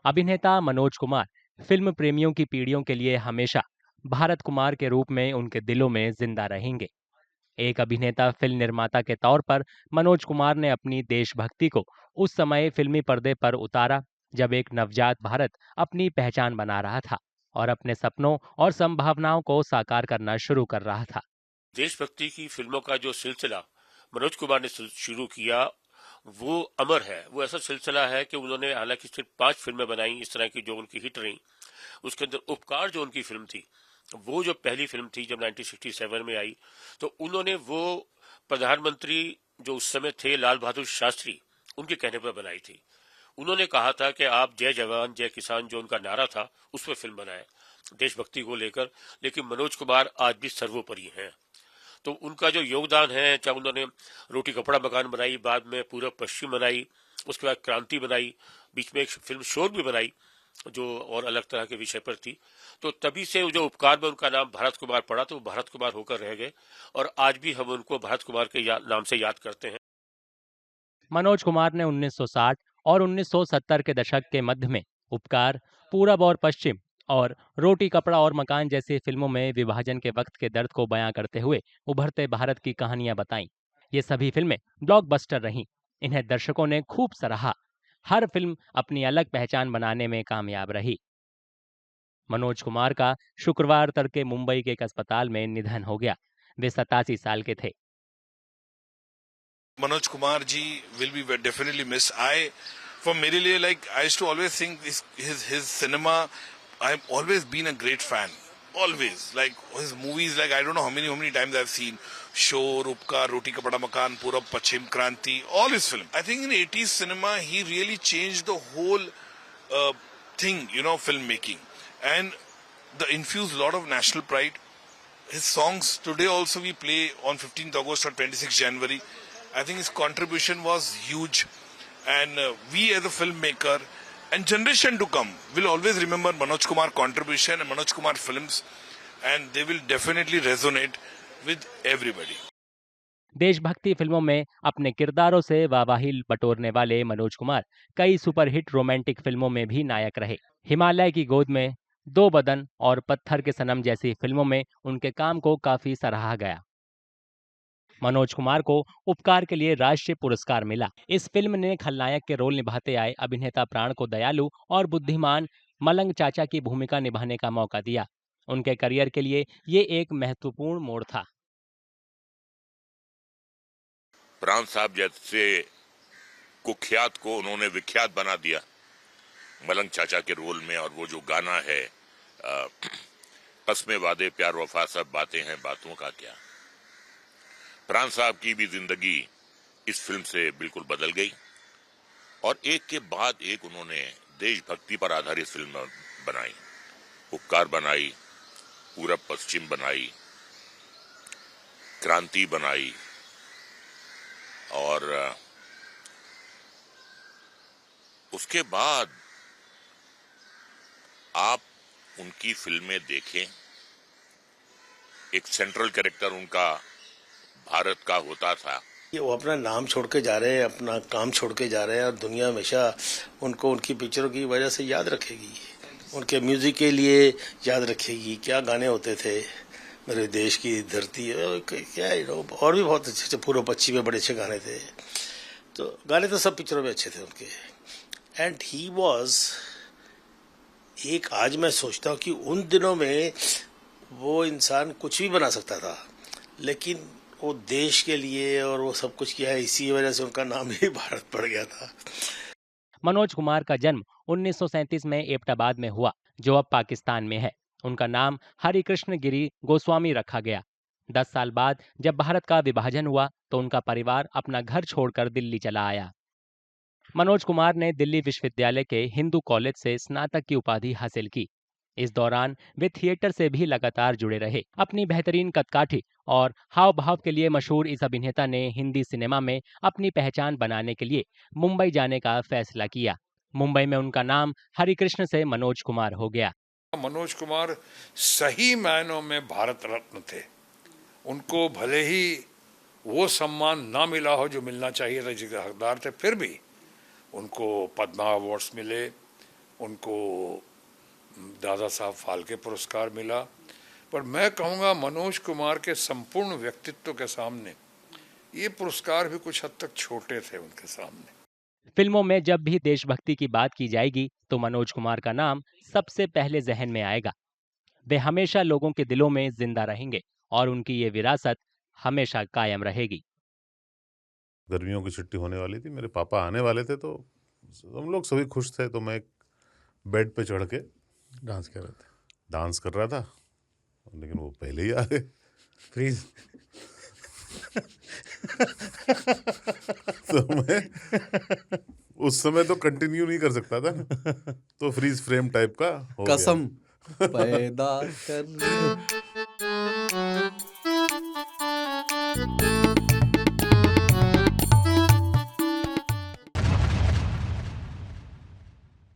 अभिनेता मनोज कुमार फिल्म प्रेमियों की पीढ़ियों के लिए हमेशा भारत कुमार के रूप में उनके दिलों में जिंदा रहेंगे। एक अभिनेता फिल्म निर्माता के तौर पर मनोज कुमार ने अपनी देशभक्ति को उस समय फिल्मी पर्दे पर उतारा जब एक नवजात भारत अपनी पहचान बना रहा था और अपने सपनों और संभावनाओं को साकार करना शुरू कर रहा था। देशभक्ति की फिल्मों का जो सिलसिला मनोज कुमार ने शुरू किया वो अमर है। वो ऐसा सिलसिला है कि उन्होंने हालांकि सिर्फ 5 फिल्में बनाई इस तरह की जो उनकी हिट रही। उसके अंदर उपकार जो उनकी फिल्म थी, वो जो पहली फिल्म थी जब 1967 में आई, तो उन्होंने वो प्रधानमंत्री जो उस समय थे लाल बहादुर शास्त्री, उनके कहने पर बनाई थी। उन्होंने कहा था कि आप जय जवान जय किसान जो उनका नारा था उस पर फिल्म बनाए देशभक्ति को लेकर। लेकिन मनोज कुमार आज भी सर्वोपरि हैं। तो उनका जो योगदान है, चाहे उन्होंने रोटी कपड़ा मकान बनाई, बाद में पूरब पश्चिम बनाई, उसके बाद क्रांति बनाई, बीच में एक फिल्म शोर भी बनाई जो और अलग तरह के विषय पर थी। तो तभी से जो उपकार में उनका नाम भारत कुमार पड़ा तो वो भारत कुमार होकर रह गए और आज भी हम उनको भारत कुमार के नाम से याद करते हैं। मनोज कुमार ने 1960 और 1970 के दशक के मध्य में उपकार, पूरब और पश्चिम और रोटी कपड़ा और मकान जैसी फिल्मों में विभाजन के वक्त के दर्द को बयां करते हुए उभरते भारत की कहानियां बताईं। ये सभी फिल्में ब्लॉकबस्टर रहीं। इन्हें दर्शकों ने खूब सराहा। हर फिल्म अपनी अलग पहचान बनाने में कामयाब रही। मनोज कुमार का शुक्रवार तड़के मुंबई के एक अस्पताल में निधन हो गया। वे 87 साल के थे। Manoj Kumar ji will be definitely missed. For मेरे लिए, like, I used to always think his cinema. I've always been a great fan. Always, like his movies. Like I don't know how many times I've seen Shor, Upkar, Roti Kapada Makan, Purab, Pachim, Kranti, all his films. I think in 80s cinema he really changed the whole thing, filmmaking, and the infused a lot of national pride. His songs today also we play on 15th August or 26th January. I think his contribution was huge, and we as a filmmaker and generation to come will always remember Manoj Kumar contribution and Manoj Kumar films, and they will definitely resonate with everybody. देशभक्ति फिल्मों में अपने किरदारों से वाहवाही बटोरने वाले मनोज कुमार कई सुपरहिट रोमांटिक फिल्मों में भी नायक रहे। हिमालय की गोद में, दो बदन और पत्थर के सनम जैसी फिल्मों में उनके काम को काफी सराहा गया। मनोज कुमार को उपकार के लिए राष्ट्रीय पुरस्कार मिला। इस फिल्म ने खलनायक के रोल निभाते आए अभिनेता प्राण को दयालु और बुद्धिमान मलंग चाचा की भूमिका निभाने का मौका दिया। उनके करियर के लिए ये एक महत्वपूर्ण मोड़ था। प्राण साहब जैसे कुख्यात को उन्होंने विख्यात बना दिया मलंग चाचा के रोल में। और वो जो गाना है कस्मे वादे प्यार वफा सब बातें हैं बातों का क्या, प्राण साहब की भी जिंदगी इस फिल्म से बिल्कुल बदल गई और एक के बाद एक उन्होंने देशभक्ति पर आधारित फिल्म बनाई। उपकार बनाई, पूरब पश्चिम बनाई, क्रांति बनाई, और उसके बाद आप उनकी फिल्में देखें, एक सेंट्रल कैरेक्टर उनका भारत का होता था। वो अपना नाम छोड़ के जा रहे हैं, अपना काम छोड़ के जा रहे हैं और दुनिया हमेशा उनको उनकी पिक्चरों की वजह से याद रखेगी, उनके म्यूजिक के लिए याद रखेगी। क्या गाने होते थे, मेरे देश की धरती क्या है, और भी बहुत अच्छे पूर्व पश्चिम में बड़े अच्छे गाने थे। तो गाने तो सब पिक्चरों में अच्छे थे उनके। एंड ही वॉज एक, आज मैं सोचता हूँ कि उन दिनों में वो इंसान कुछ भी बना सकता था, लेकिन वो देश के लिए और वो सब कुछ किया है, इसी वजह से उनका नाम ही भारत पड़ गया था। मनोज कुमार का जन्म 1937 में एबटाबाद में हुआ, जो अब पाकिस्तान में है। उनका नाम हरिकृष्ण गिरी गोस्वामी रखा गया। 10 साल बाद जब भारत का विभाजन हुआ तो उनका परिवार अपना घर छोड़कर दिल्ली चला आया। मनोज कुमार ने दिल्ली विश्वविद्यालय के हिंदू कॉलेज से स्नातक की उपाधि हासिल की। इस दौरान वे थिएटर से भी लगातार जुड़े रहे। अपनी बेहतरीन कदकाठी और हाव भाव के लिए मशहूर इस अभिनेता ने हिंदी सिनेमा में अपनी पहचान बनाने के लिए मुंबई जाने का फैसला किया। मुंबई में उनका नाम हरिकृष्ण से मनोज कुमार हो गया। मनोज कुमार सही मायनों में भारत रत्न थे। उनको भले ही वो सम्मान ना मिला हो जो मिलना चाहिए था, जिसके हकदार थे, फिर भी उनको पद्मा अवार्ड्स मिले, उनको दादा साहब फाल्के पुरस्कार मिला। पर मैं कहूँगा मनोज कुमार के संपूर्ण व्यक्तित्व के सामने ये पुरस्कार भी कुछ हद तक छोटे थे उनके सामने। फिल्मों में जब भी देशभक्ति की बात की जाएगी तो मनोज कुमार का नाम सबसे पहले जहन में आएगा। वे हमेशा लोगों के दिलों में जिंदा रहेंगे और उनकी ये विरासत हमेशा कायम रहेगी। गर्मियों की छुट्टी होने वाली थी, मेरे पापा आने वाले थे, तो हम लोग सभी खुश थे। तो मैं एक बेड पे चढ़ के डांस कर रहा था, लेकिन वो पहले ही आ गए। फ्रीज। तो मैं उस समय तो कंटिन्यू नहीं कर सकता था ना, तो फ्रीज फ्रेम टाइप का हो गया। कसम पैदा कर